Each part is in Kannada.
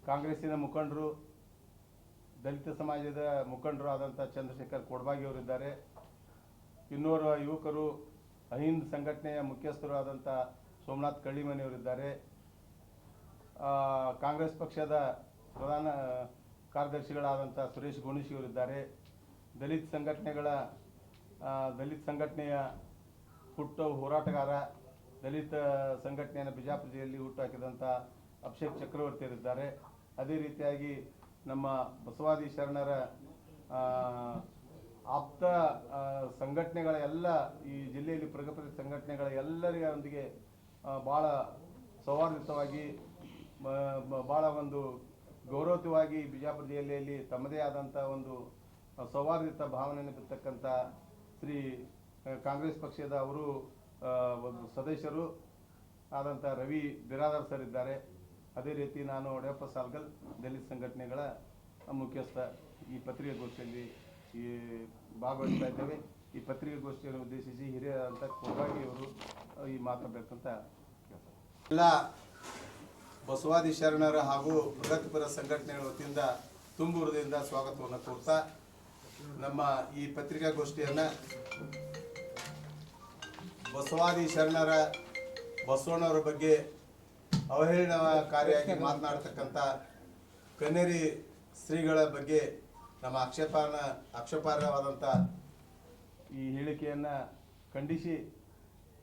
ಕಾಂಗ್ರೆಸ್ಸಿನ ಮುಖಂಡರು, ದಲಿತ ಸಮಾಜದ ಮುಖಂಡರು ಆದಂಥ ಚಂದ್ರಶೇಖರ್ ಕೊಡ್ಬಾಗಿ ಅವರಿದ್ದಾರೆ. ಇನ್ನೋರ್ವ ಯುವಕರು ಅಹಿಂದ್ ಸಂಘಟನೆಯ ಮುಖ್ಯಸ್ಥರು ಆದಂಥ ಸೋಮನಾಥ್ ಕಳ್ಳಿಮನೆಯವರಿದ್ದಾರೆ. ಕಾಂಗ್ರೆಸ್ ಪಕ್ಷದ ಪ್ರಧಾನ ಕಾರ್ಯದರ್ಶಿಗಳಾದಂಥ ಸುರೇಶ್ ಗುಣಿಶಿ ಅವರಿದ್ದಾರೆ. ದಲಿತ ಸಂಘಟನೆಯ ಹುಟ್ಟ ಹೋರಾಟಗಾರ, ದಲಿತ ಸಂಘಟನೆಯನ್ನು ಬಿಜಾಪುರ ಜಿಲ್ಲೆಯಲ್ಲಿ ಹುಟ್ಟುಹಾಕಿದಂಥ ಅಭಿಷೇಕ್ ಚಕ್ರವರ್ತಿ ಅವರಿದ್ದಾರೆ. ಅದೇ ರೀತಿಯಾಗಿ ನಮ್ಮ ಬಸವಾದಿ ಶರಣರ ಆಪ್ತ ಸಂಘಟನೆಗಳ ಎಲ್ಲ ಈ ಜಿಲ್ಲೆಯಲ್ಲಿ ಪ್ರಗತಿಪರ ಸಂಘಟನೆಗಳ ಎಲ್ಲರೊಂದಿಗೆ ಭಾಳ ಸೌಹಾರ್ದಯುತವಾಗಿ ಭಾಳ ಒಂದು ಗೌರವಯುತವಾಗಿ ಬಿಜಾಪುರ ಜಿಲ್ಲೆಯಲ್ಲಿ ತಮ್ಮದೇ ಆದಂಥ ಒಂದು ಸೌಹಾರ್ದಯುತ ಭಾವನೆಯನ್ನು ಬಿತ್ತಕ್ಕಂಥ ಶ್ರೀ ಕಾಂಗ್ರೆಸ್ ಪಕ್ಷದ ಅವರು ಸದಸ್ಯರು ಆದಂಥ ರವಿ ಬಿರಾದರ್ ಸರ್ ಇದ್ದಾರೆ. ಅದೇ ರೀತಿ ನಾನು ಒಡೆಯಪ್ಪ ಸಾಲ್ಗಲ್, ದಲಿತ ಸಂಘಟನೆಗಳ ಮುಖ್ಯಸ್ಥ, ಈ ಪತ್ರಿಕಾಗೋಷ್ಠಿಯಲ್ಲಿ ಭಾಗವಹಿಸ್ತಾ ಇದ್ದೇವೆ. ಈ ಪತ್ರಿಕಾಗೋಷ್ಠಿಯನ್ನು ಉದ್ದೇಶಿಸಿ ಹಿರಿಯರಂಥ ಕೊಡ್ಬಾಗಿ ಅವರು ಈ ಮಾತಾಡಬೇಕಂತ ಎಲ್ಲ ಬಸವಾದಿ ಶರಣರ ಹಾಗೂ ಪ್ರಗತಿಪರ ಸಂಘಟನೆಗಳ ವತಿಯಿಂದ ತುಂಬು ಹೃದಯದಿಂದ ಸ್ವಾಗತವನ್ನು ಕೋರ್ತಾ ನಮ್ಮ ಈ ಪತ್ರಿಕಾಗೋಷ್ಠಿಯನ್ನು ಬಸವಾದಿ ಶರಣರ ಬಸವಣ್ಣವರ ಬಗ್ಗೆ ಅವಹೇಳನಕಾರಿಯಾಗಿ ಮಾತನಾಡತಕ್ಕಂಥ ಕನ್ನೇರಿ ಶ್ರೀಗಳ ಬಗ್ಗೆ ನಮ್ಮ ಆಕ್ಷೇಪಾರ್ಹವಾದಂಥ ಈ ಹೇಳಿಕೆಯನ್ನು ಖಂಡಿಸಿ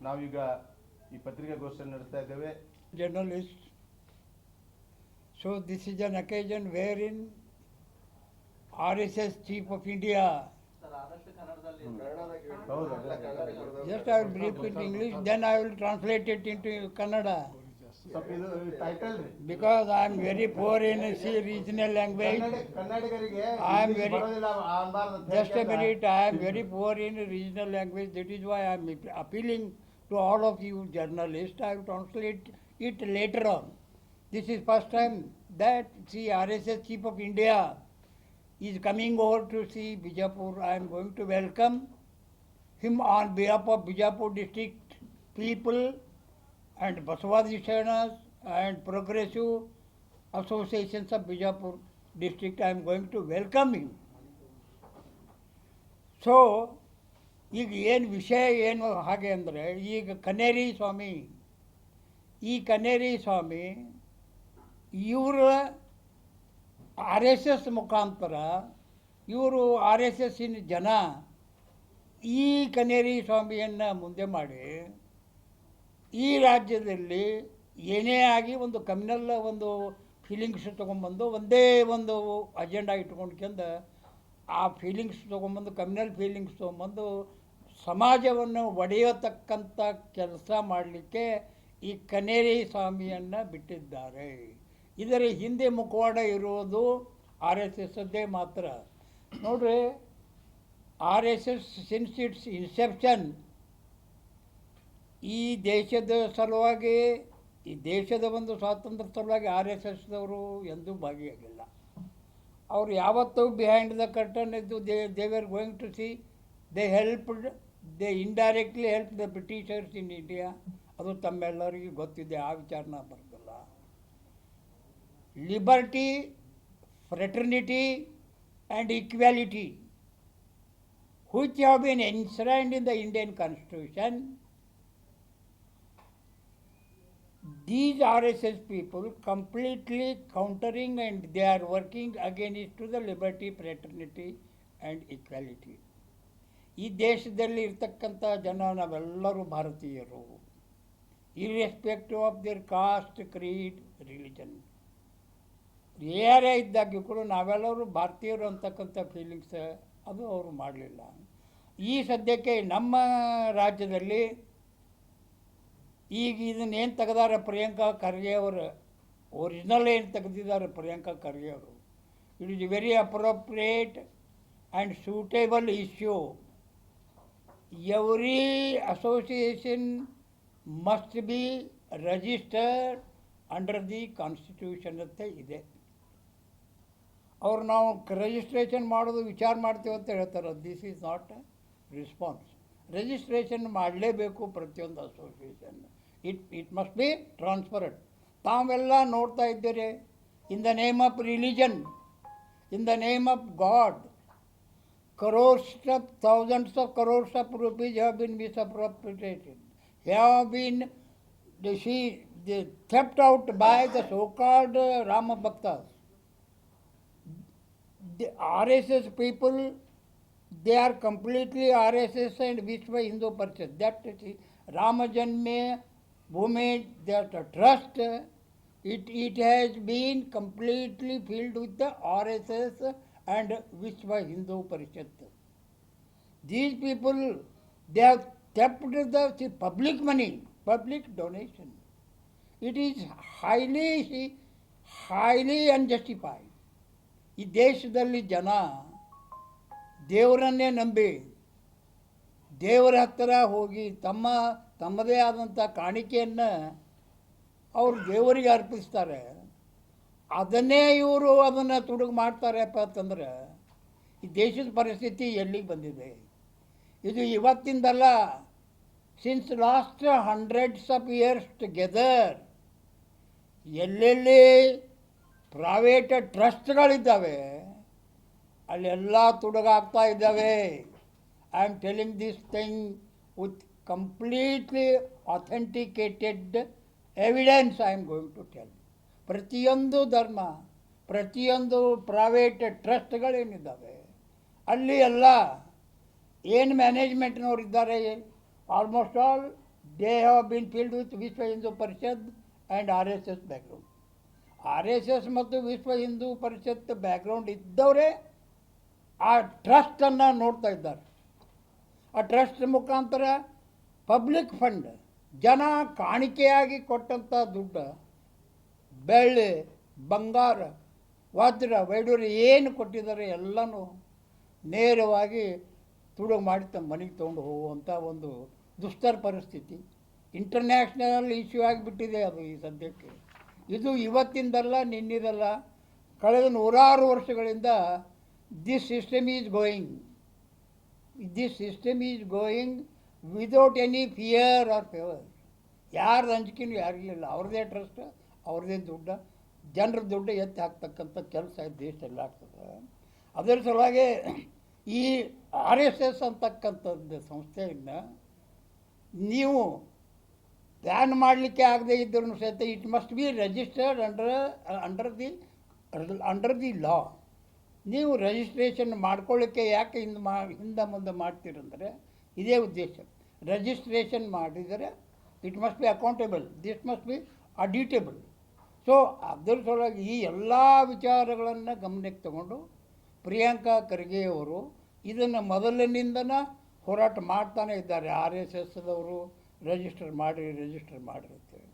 ನಾವೀಗ ಈ ಪತ್ರಿಕಾಗೋಷ್ಠಿಯನ್ನು ನಡೆಸ್ತಾ ಇದ್ದೇವೆ. Journalist. So this is an occasion wherein RSS Chief of India. Just I will brief it in English, then I will translate it into Kannada. Because I am very poor in regional language. I am very, just a minute, I am very poor in regional language. That is why I am appealing to all of you journalists. I will translate it later on. This is first time that RSS Chief of India is coming over to see Bijapur. I am going to welcome him on behalf of Bijapur district people and Baswadi Sharanas and progressive associations of Bijapur district. I am going to welcome him. So, ಈಗ ಏನು ವಿಷಯ ಏನು ಹಾಗೆ ಅಂದರೆ, ಈಗ ಕನ್ನೇರಿ ಸ್ವಾಮಿ ಇವರ RSS ಮುಖಾಂತರ ಇವರು RSSನ ಜನ ಈ ಕನ್ನೇರಿ ಸ್ವಾಮಿಯನ್ನು ಮುಂದೆ ಮಾಡಿ ಈ ರಾಜ್ಯದಲ್ಲಿ ಏನೇ ಆಗಿ ಒಂದು ಕಮ್ಯುನಲ್ ಒಂದು ಫೀಲಿಂಗ್ಸ್ ತೊಗೊಂಬಂದು ಒಂದೇ ಒಂದು ಅಜೆಂಡಾ ಇಟ್ಕೊಂಡ್ಕೊಂಡು ಆ ಫೀಲಿಂಗ್ಸ್ ತೊಗೊಂಬಂದು ಕಮ್ಯುನಲ್ ಫೀಲಿಂಗ್ಸ್ ತೊಗೊಂಬಂದು ಸಮಾಜವನ್ನು ಒಡೆಯತಕ್ಕಂಥ ಕೆಲಸ ಮಾಡಲಿಕ್ಕೆ ಈ ಕನ್ನೇರಿ ಸ್ವಾಮಿಯನ್ನು ಬಿಟ್ಟಿದ್ದಾರೆ. ಇದರ ಹಿಂದೆ ಮುಖವಾಡ ಇರೋದು RSSದ್ದೇ ಮಾತ್ರ. ನೋಡ್ರಿ, RSS ಸಿನ್ಸ್ ಇಟ್ಸ್ ಇನ್ಸೆಪ್ಷನ್ ಈ ದೇಶದ ಸಲುವಾಗಿ, ಈ ದೇಶದ ಒಂದು ಸ್ವಾತಂತ್ರ್ಯ ಸಲುವಾಗಿ RSSದವರು ಎಂದೂ ಭಾಗಿಯಾಗಿಲ್ಲ. ಅವರು ಯಾವತ್ತೂ ಬಿಹೈಂಡ್ ದ ಕರ್ಟನ್ ಇದ್ದು they are going to see they indirectly help the Britishers in India. ಅದು ತಮ್ಮೆಲ್ಲರಿಗೂ ಗೊತ್ತಿದೆ, ಆ ವಿಚಾರನ ಬರೋದಿಲ್ಲ. Liberty, fraternity and equality which have been enshrined in the Indian Constitution, these RSS people completely countering and they are working against to the liberty, fraternity and equality. ಈ ದೇಶದಲ್ಲಿ ಇರ್ತಕ್ಕಂಥ ಜನ ನಾವೆಲ್ಲರೂ ಭಾರತೀಯರು, irrespective of their cost, Creed, religion. ಯಾರೇ ಇದ್ದಾಗ್ಯೂ ಕೂಡ ನಾವೆಲ್ಲರೂ ಭಾರತೀಯರು ಅಂತಕ್ಕಂಥ ಫೀಲಿಂಗ್ಸ್ ಅದು ಅವರು ಮಾಡಲಿಲ್ಲ. ಈ ಸದ್ಯಕ್ಕೆ ನಮ್ಮ ರಾಜ್ಯದಲ್ಲಿ ಈಗ ಇದನ್ನೇನು ತೆಗೆದಾರೆ ಪ್ರಿಯಾಂಕಾ ಖರ್ಗೆ ಅವರು, ಒರಿಜಿನಲ್ ಏನು ತೆಗೆದಿದ್ದಾರೆ ಪ್ರಿಯಾಂಕಾ ಖರ್ಗೆ ಅವರು, it is very appropriate and suitable issue. Every association must be registered under the constitution ಅಂತ ಇದೆ. ಅವ್ರು ನಾವು ರಿಜಿಸ್ಟ್ರೇಷನ್ ಮಾಡೋದು ವಿಚಾರ ಮಾಡ್ತೀವಿ ಅಂತ ಹೇಳ್ತಾರೆ. This is not response. Registration ಮಾಡಲೇಬೇಕು ಪ್ರತಿಯೊಂದು association. It must B transparent. ತಾವೆಲ್ಲ ನೋಡ್ತಾ ಇದ್ದೀರಿ, in the name of religion, in the name of God. Crores of thousands of crores of rupees have been misappropriated, have been the theft out by the so-called Rama Bhaktas. The RSS people, they are completely RSS and Vishwa Hindu Parishad. That Rama Janma Bhoomi, that trust, it has been completely filled with the RSS and Vishwa Hindu Parishad. These people, they have tapped the public money, public donation. It is highly unjustified. ಈ ದೇಶದಲ್ಲಿ ಜನ ದೇವರನ್ನೇ ನಂಬಿ ದೇವರ ಹತ್ತಿರ ಹೋಗಿ ತಮ್ಮದೇ ಆದಂಥ ಕಾಣಿಕೆಯನ್ನು ಅವರು ದೇವರಿಗೆ ಅರ್ಪಿಸ್ತಾರೆ. ಅದನ್ನೇ ಇವರು ಅದನ್ನು ತುಡುಗು ಮಾಡ್ತಾರಪ್ಪ ಅಂತಂದ್ರೆ ಈ ದೇಶದ ಪರಿಸ್ಥಿತಿ ಎಲ್ಲಿಗೆ ಬಂದಿದೆ? ಇದು ಇವತ್ತಿಂದಲ್ಲ, since last hundreds of years together ಎಲ್ಲೆಲ್ಲಿ ಪ್ರೈವೇಟ್ ಟ್ರಸ್ಟ್ಗಳಿದ್ದಾವೆ ಅಲ್ಲೆಲ್ಲ ತುಡುಗಾಗ್ತಾ ಇದ್ದಾವೆ. I am telling this thing with completely authenticated evidence I am going to tell. ಪ್ರತಿಯೊಂದು ಧರ್ಮ, ಪ್ರತಿಯೊಂದು ಪ್ರೈವೇಟ್ ಟ್ರಸ್ಟ್ಗಳೇನಿದ್ದಾವೆ ಅಲ್ಲಿ ಎಲ್ಲ ಏನು ಮ್ಯಾನೇಜ್ಮೆಂಟ್ನವ್ರು ಇದ್ದಾರೆ, almost all they have been filled with ವಿಶ್ವ Hindu Parishad and RSS background. RSS ಮತ್ತು ವಿಶ್ವ ಹಿಂದೂ ಪರಿಷತ್ ಬ್ಯಾಕ್ಗ್ರೌಂಡ್ ಇದ್ದವರೇ ಆ ಟ್ರಸ್ಟನ್ನು ನೋಡ್ತಾ ಇದ್ದಾರೆ. ಆ ಟ್ರಸ್ಟ್ ಮುಖಾಂತರ ಪಬ್ಲಿಕ್ ಫಂಡ್, ಜನ ಕಾಣಿಕೆಯಾಗಿ ಕೊಟ್ಟಂಥ ದುಡ್ಡು, ಬೆಳ್ಳಿ, ಬಂಗಾರ, ವಜ್ರ, ವೈಡೂರ್ಯ ಏನು ಕೊಟ್ಟಿದ್ದಾರೆ ಎಲ್ಲನೂ ನೇರವಾಗಿ ತುಡುಗು ಮಾಡಿ ತಮ್ಮ ಮನೆಗೆ ತೊಗೊಂಡು ಹೋಗುವಂಥ ಒಂದು ದುಸ್ತರ ಪರಿಸ್ಥಿತಿ ಇಂಟರ್ನ್ಯಾಷನಲ್ ಇಶ್ಯೂ ಆಗಿಬಿಟ್ಟಿದೆ. ಅದು ಈ ಸದ್ಯಕ್ಕೆ ಇದು ಇವತ್ತಿಂದಲ್ಲ, ನಿನ್ನಿದಲ್ಲ, ಕಳೆದ ನೂರಾರು ವರ್ಷಗಳಿಂದ this system is going without any fear or favour. ಯಾರ್ದು ಅಂಜಿಕೆನೂ ಯಾರಿಗಿಲ್ಲ. ಅವ್ರದ್ದೇ ಟ್ರಸ್ಟ್, ಅವ್ರದ್ದೇ ದುಡ್ಡು, ಜನರ ದುಡ್ಡು ಎತ್ತಿ ಹಾಕ್ತಕ್ಕಂಥ ಕೆಲಸ ದೇಶದಲ್ಲಿ ಆಗ್ತದೆ. ಅದರ ಸಲುವಾಗಿ ಈ RSS ಅಂತಕ್ಕಂಥದ್ದು ಸಂಸ್ಥೆಯನ್ನು ನೀವು ಬ್ಯಾನ್ ಮಾಡಲಿಕ್ಕೆ ಆಗದೆ ಇದ್ದರೂ ಸಹಿತ it must B registered under the law. ನೀವು ರಿಜಿಸ್ಟ್ರೇಷನ್ ಮಾಡ್ಕೊಳ್ಳಿಕ್ಕೆ ಯಾಕೆ ಹಿಂದೆ ಮುಂದೆ ಮಾಡ್ತೀರಂದರೆ ಇದೇ ಉದ್ದೇಶ. ರಿಜಿಸ್ಟ್ರೇಷನ್ ಮಾಡಿದರೆ it must be accountable, this must be auditable. So ಅದರ ಸಲುವಾಗಿ ಈ ಎಲ್ಲ ವಿಚಾರಗಳನ್ನು ಗಮನಕ್ಕೆ ತಗೊಂಡು ಪ್ರಿಯಾಂಕಾ ಖರ್ಗೆಯವರು ಇದನ್ನು ಮೊದಲಿನಿಂದನ ಹೋರಾಟ ಮಾಡ್ತಾನೆ ಇದ್ದಾರೆ. RSSದವರು ರಿಜಿಸ್ಟರ್ ಮಾಡಿರಿ ಅಂತೇಳಿ.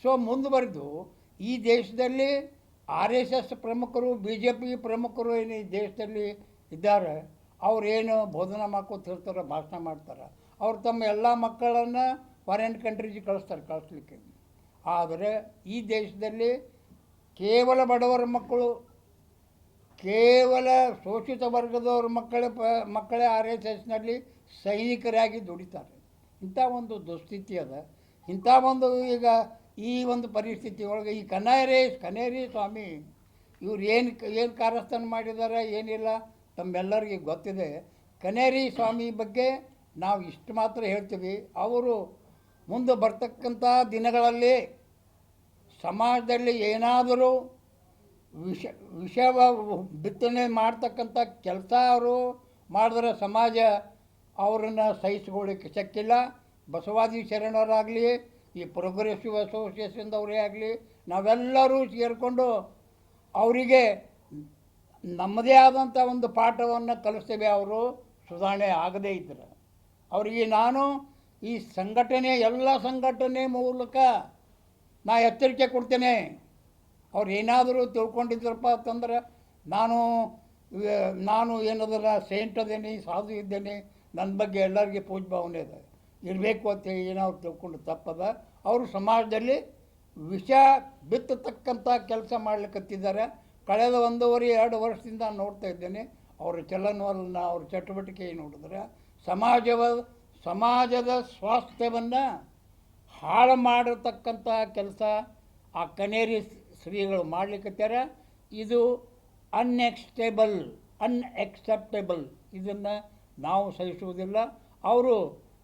ಸೊ ಮುಂದುವರೆದು ಈ ದೇಶದಲ್ಲಿ RSS ಪ್ರಮುಖರು, BJP ಪ್ರಮುಖರು ಏನು ಈ ದೇಶದಲ್ಲಿ ಇದ್ದಾರೆ, ಅವರೇನು ಬೋಧನಾ ಮಾಡ್ಕೋತ ಇರ್ತಾರೆ, ಭಾಷಣ ಮಾಡ್ತಾರೆ. ಅವ್ರು ತಮ್ಮ ಎಲ್ಲ ಮಕ್ಕಳನ್ನು ಫಾರಿನ್ ಕಂಟ್ರೀಜಿಗೆ ಕಳಿಸ್ಲಿಕ್ಕೆ. ಆದರೆ ಈ ದೇಶದಲ್ಲಿ ಕೇವಲ ಬಡವರ ಮಕ್ಕಳು, ಕೇವಲ ಶೋಷಿತ ವರ್ಗದವ್ರ ಮಕ್ಕಳೇ RSSನಲ್ಲಿ ಸೈನಿಕರಾಗಿ ದುಡಿತಾರೆ. ಇಂಥ ಒಂದು ದುಸ್ಥಿತಿ ಅದ. ಇಂಥ ಒಂದು ಈಗ ಈ ಒಂದು ಪರಿಸ್ಥಿತಿ ಒಳಗೆ ಈ ಕನೇರಿ ಸ್ವಾಮಿ ಇವ್ರು ಏನು ಕಾರ್ಯಸ್ಥಾನ ಮಾಡಿದ್ದಾರೆ ಏನಿಲ್ಲ ತಮ್ಮೆಲ್ಲರಿಗೆ ಗೊತ್ತಿದೆ. ಕನೇರಿ ಸ್ವಾಮಿ ಬಗ್ಗೆ ನಾವು ಇಷ್ಟು ಮಾತ್ರ ಹೇಳ್ತೀವಿ. ಅವರು ಮುಂದೆ ಬರ್ತಕ್ಕಂಥ ದಿನಗಳಲ್ಲಿ ಸಮಾಜದಲ್ಲಿ ಏನಾದರೂ ವಿಷ ಬಿತ್ತನೆ ಮಾಡ್ತಕ್ಕಂಥ ಕೆಲಸ ಅವರು ಮಾಡಿದ್ರೆ ಸಮಾಜ ಅವರನ್ನು ಸಹಿಸ್ಕೊಳ್ಳಿಕ್ಕೆ ಶಕ್ತಿಲ್ಲ. ಬಸವಾದಿ ಶರಣರಾಗಲಿ, ಈ ಪ್ರೋಗ್ರೆಸಿವ್ ಅಸೋಸಿಯೇಷನ್ದವರೇ ಆಗಲಿ, ನಾವೆಲ್ಲರೂ ಸೇರಿಕೊಂಡು ಅವರಿಗೆ ನಮ್ಮದೇ ಆದಂಥ ಒಂದು ಪಾಠವನ್ನು ಕಲಿಸ್ತೇವೆ. ಅವರು ಸುಧಾರಣೆ ಆಗದೇ ಇದ್ದರೆ ಅವರಿಗೆ ನಾನು ಈ ಎಲ್ಲ ಸಂಘಟನೆ ಮೂಲಕ ನಾ ಎಚ್ಚರಿಕೆ ಕೊಡ್ತೇನೆ. ಅವ್ರು ಏನಾದರೂ ತಿಳ್ಕೊಂಡಿದ್ರಪ್ಪ ಅಂತಂದ್ರೆ ನಾನು ಏನದಲ್ಲ ಸೇಂಟ್ ಅದೇನೆ, ಸಾಧು ಇದ್ದೇನೆ, ನನ್ನ ಬಗ್ಗೆ ಎಲ್ಲರಿಗೆ ಪೂಜೆ ಭಾವನೆ ಇದೆ ಇರಬೇಕು ಅಂತೇಳಿ ಏನಾದ್ರು ತಿಳ್ಕೊಂಡು ತಪ್ಪದ. ಅವರು ಸಮಾಜದಲ್ಲಿ ವಿಷ ಬಿತ್ತತಕ್ಕಂಥ ಕೆಲಸ ಮಾಡ್ಲಿಕ್ಕತ್ತಿದ್ದಾರೆ. ಕಳೆದ 1.5-2 ವರ್ಷದಿಂದ ನೋಡ್ತಾ ಇದ್ದೇನೆ ಅವರ ಚಲನವಲನ, ಅವ್ರ ಚಟುವಟಿಕೆ ನೋಡಿದ್ರೆ ಸಮಾಜದ ಸ್ವಾಸ್ಥ್ಯವನ್ನು ಹಾಳು ಮಾಡತಕ್ಕಂಥ ಕೆಲಸ ಆ ಕನೇರಿ ಶ್ರೀಗಳು ಮಾಡ್ಲಿಕ್ಕತ್ಯಾರ. ಇದು ಅನ್ಎಕ್ಸೆಪ್ಟೇಬಲ್. ಇದನ್ನು ನಾವು ಸಹಿಸುವುದಿಲ್ಲ. ಅವರು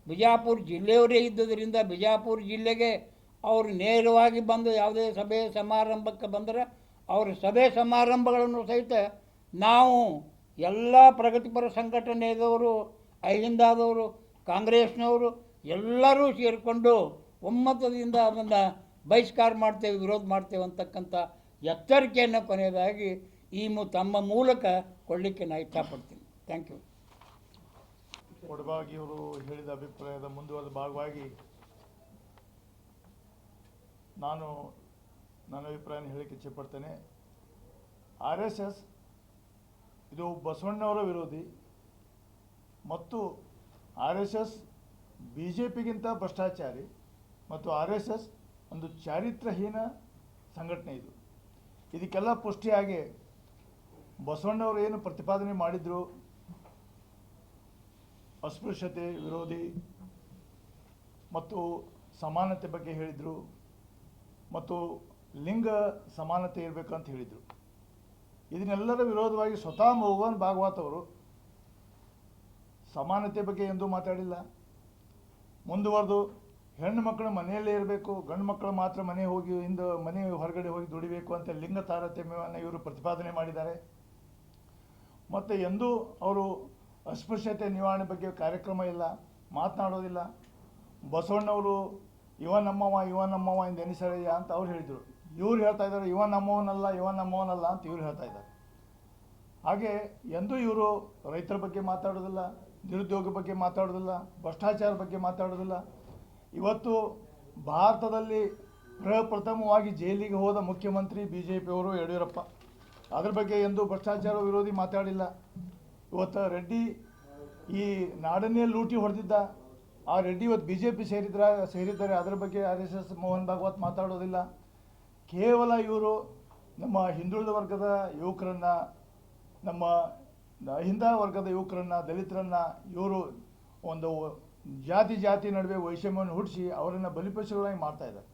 ಬಿಜಾಪುರ ಜಿಲ್ಲೆಯವರೇ ಇದ್ದುದರಿಂದ ಬಿಜಾಪುರ ಜಿಲ್ಲೆಗೆ ಅವರು ನೇರವಾಗಿ ಬಂದು ಯಾವುದೇ ಸಭೆ ಸಮಾರಂಭಕ್ಕೆ ಬಂದರೆ ಅವ್ರ ಸಭೆ ಸಮಾರಂಭಗಳನ್ನು ಸಹಿತ ನಾವು ಎಲ್ಲ ಪ್ರಗತಿಪರ ಸಂಘಟನೆಯದವರು, ಅಹಿಂದಾದವರು, ಕಾಂಗ್ರೆಸ್ನವರು ಎಲ್ಲರೂ ಸೇರಿಕೊಂಡು ಒಮ್ಮತದಿಂದ ಅದನ್ನು ಬಹಿಷ್ಕಾರ ಮಾಡ್ತೇವೆ, ವಿರೋಧ ಮಾಡ್ತೇವೆ ಅಂತಕ್ಕಂಥ ಎಚ್ಚರಿಕೆಯನ್ನು ಕೊನೆಯದಾಗಿ ತಮ್ಮ ಮೂಲಕ ಕೊಡಲಿಕ್ಕೆ ನಾನು ಇಷ್ಟಪಡ್ತೀನಿ. Thank you. ಒಡಬಾಗಿ ಅವರು ಹೇಳಿದ ಅಭಿಪ್ರಾಯದ ಮುಂದುವರೆದ ಭಾಗವಾಗಿ ನಾನು ನನ್ನ ಅಭಿಪ್ರಾಯನ ಹೇಳಕ್ಕೆ ಇಚ್ಛೆಪಡ್ತೇನೆ. RSS ಇದು ಬಸವಣ್ಣವರ ವಿರೋಧಿ ಮತ್ತು RSS BJPಗಿಂತ ಭ್ರಷ್ಟಾಚಾರಿ ಮತ್ತು RSS ಒಂದು ಚಾರಿತ್ರಹೀನ ಸಂಘಟನೆ. ಇದಕ್ಕೆಲ್ಲ ಪುಷ್ಟಿಯಾಗಿ ಬಸವಣ್ಣವರು ಏನು ಪ್ರತಿಪಾದನೆ ಮಾಡಿದರು, ಅಸ್ಪೃಶ್ಯತೆ ವಿರೋಧಿ ಮತ್ತು ಸಮಾನತೆ ಬಗ್ಗೆ ಹೇಳಿದರು ಮತ್ತು ಲಿಂಗ ಸಮಾನತೆ ಇರಬೇಕಂತ ಹೇಳಿದರು. ಇದನ್ನೆಲ್ಲರ ವಿರೋಧವಾಗಿ ಸ್ವತಃ ಮೋಹನ್ ಭಾಗವತ್ ಅವರು ಸಮಾನತೆ ಬಗ್ಗೆ ಎಂದೂ ಮಾತಾಡಿಲ್ಲ. ಮುಂದುವರೆದು ಹೆಣ್ಣು ಮಕ್ಕಳು ಮನೆಯಲ್ಲೇ ಇರಬೇಕು, ಗಂಡು ಮಕ್ಕಳು ಮಾತ್ರ ಮನೆ ಹೊರಗಡೆ ಹೋಗಿ ದುಡಿಬೇಕು ಅಂತ ಲಿಂಗ ತಾರತಮ್ಯವನ್ನು ಇವರು ಪ್ರತಿಪಾದನೆ ಮಾಡಿದ್ದಾರೆ. ಮತ್ತು ಎಂದೂ ಅವರು ಅಸ್ಪೃಶ್ಯತೆ ನಿವಾರಣೆ ಬಗ್ಗೆ ಕಾರ್ಯಕ್ರಮ ಇಲ್ಲ, ಮಾತನಾಡೋದಿಲ್ಲ. ಬಸವಣ್ಣವರು ಇವ ನಮ್ಮವ ಇಂದ ಎನಿಸರಯ್ಯ ಅಂತ ಅವ್ರು ಹೇಳಿದರು. ಇವ್ರು ಹೇಳ್ತಾ ಇದ್ದಾರೆ ಇವ ನಮ್ಮವನಲ್ಲ ಅಂತ ಇವ್ರು ಹೇಳ್ತಾ ಇದ್ದಾರೆ. ಹಾಗೆ ಎಂದೂ ಇವರು ರೈತರ ಬಗ್ಗೆ ಮಾತಾಡೋದಿಲ್ಲ, ನಿರುದ್ಯೋಗ ಬಗ್ಗೆ ಮಾತಾಡೋದಿಲ್ಲ, ಭ್ರಷ್ಟಾಚಾರ ಬಗ್ಗೆ ಮಾತಾಡೋದಿಲ್ಲ. ಇವತ್ತು ಭಾರತದಲ್ಲಿ ಪ್ರಪ್ರಥಮವಾಗಿ ಜೈಲಿಗೆ ಹೋದ ಮುಖ್ಯಮಂತ್ರಿ BJPಯವರು ಯಡಿಯೂರಪ್ಪ. ಅದ್ರ ಬಗ್ಗೆ ಎಂದೂ ಭ್ರಷ್ಟಾಚಾರ ವಿರೋಧಿ ಮಾತಾಡಿಲ್ಲ. ಇವತ್ತು ರೆಡ್ಡಿ ಈ ನಾಡನ್ನೇ ಲೂಟಿ ಹೊಡೆದಿದ್ದ ಆ ರೆಡ್ಡಿ ಇವತ್ತು BJP ಸೇರಿದ್ದಾರೆ. ಅದರ ಬಗ್ಗೆ RSS ಮೋಹನ್ ಭಾಗವತ್ ಮಾತಾಡೋದಿಲ್ಲ. ಕೇವಲ ಇವರು ನಮ್ಮ ಹಿಂದುಳಿದ ವರ್ಗದ ಯುವಕರನ್ನು, ನಮ್ಮ ಅಹಿಂದ ವರ್ಗದ ಯುವಕರನ್ನು, ದಲಿತರನ್ನು ಇವರು ಒಂದು ಜಾತಿ ನಡುವೆ ವೈಷಮ್ಯವನ್ನು ಹುಟ್ಟಿಸಿ ಅವರನ್ನು ಬಲಿಪಶುಗಳಾಗಿ ಮಾಡ್ತಾ ಇದ್ದಾರೆ.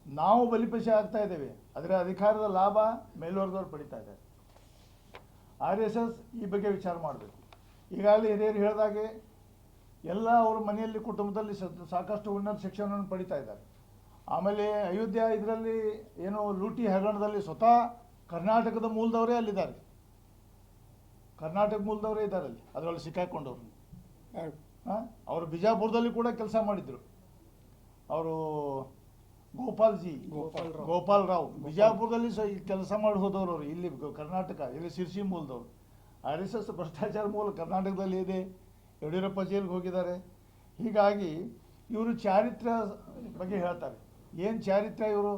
ನಾವು ಬಲಿಪಶು ಆಗ್ತಾ ಇದ್ದೇವೆ. ಅದರ ಅಧಿಕಾರದ ಲಾಭ ಮೇಲ್ವರ್ಗದವ್ರು ಪಡಿತಾ ಇದ್ದಾರೆ. RSS ಈ ಬಗ್ಗೆ ವಿಚಾರ ಮಾಡಬೇಕು. ಈಗಾಗಲೇ ಹಿರಿಯರು ಹೇಳಿದಾಗೆ ಎಲ್ಲ ಅವ್ರ ಮನೆಯಲ್ಲಿ ಕುಟುಂಬದಲ್ಲಿ ಸಾಕಷ್ಟು ಉನ್ನತ ಶಿಕ್ಷಣವನ್ನು ಪಡಿತಾ ಇದ್ದಾರೆ. ಆಮೇಲೆ ಅಯೋಧ್ಯ ಇದರಲ್ಲಿ ಏನೋ ಲೂಟಿ ಹಗರಣದಲ್ಲಿ ಸ್ವತಃ ಕರ್ನಾಟಕದ ಮೂಲದವರೇ ಅಲ್ಲಿದ್ದಾರೆ, ಕರ್ನಾಟಕ ಮೂಲದವರೇ ಇದ್ದಾರೆ ಅಲ್ಲಿ ಅದರಲ್ಲಿ ಸಿಕ್ಕಾಕೊಂಡವರು. ಅವರು ಬಿಜಾಪುರದಲ್ಲಿ ಕೂಡ ಕೆಲಸ ಮಾಡಿದ್ರು. ಅವರು ಗೋಪಾಲ್ ರಾವ್ ಬಿಜಾಪುರದಲ್ಲಿ ಕೆಲಸ ಮಾಡಿ ಹೋದವರು ಅವರು. ಇಲ್ಲಿ ಕರ್ನಾಟಕ, ಇಲ್ಲಿ ಸಿರ್ಸಿ ಮೂಲದವರು. RSS ಭ್ರಷ್ಟಾಚಾರ ಮೂಲ ಕರ್ನಾಟಕದಲ್ಲಿ ಇದೆ. ಯಡಿಯೂರಪ್ಪ ಜೈಲಿಗೆ ಹೋಗಿದ್ದಾರೆ. ಹೀಗಾಗಿ ಇವರು ಚಾರಿತ್ರ್ಯ ಬಗ್ಗೆ ಹೇಳ್ತಾರೆ. ಏನು ಚಾರಿತ್ರ್ಯ ಇವರು?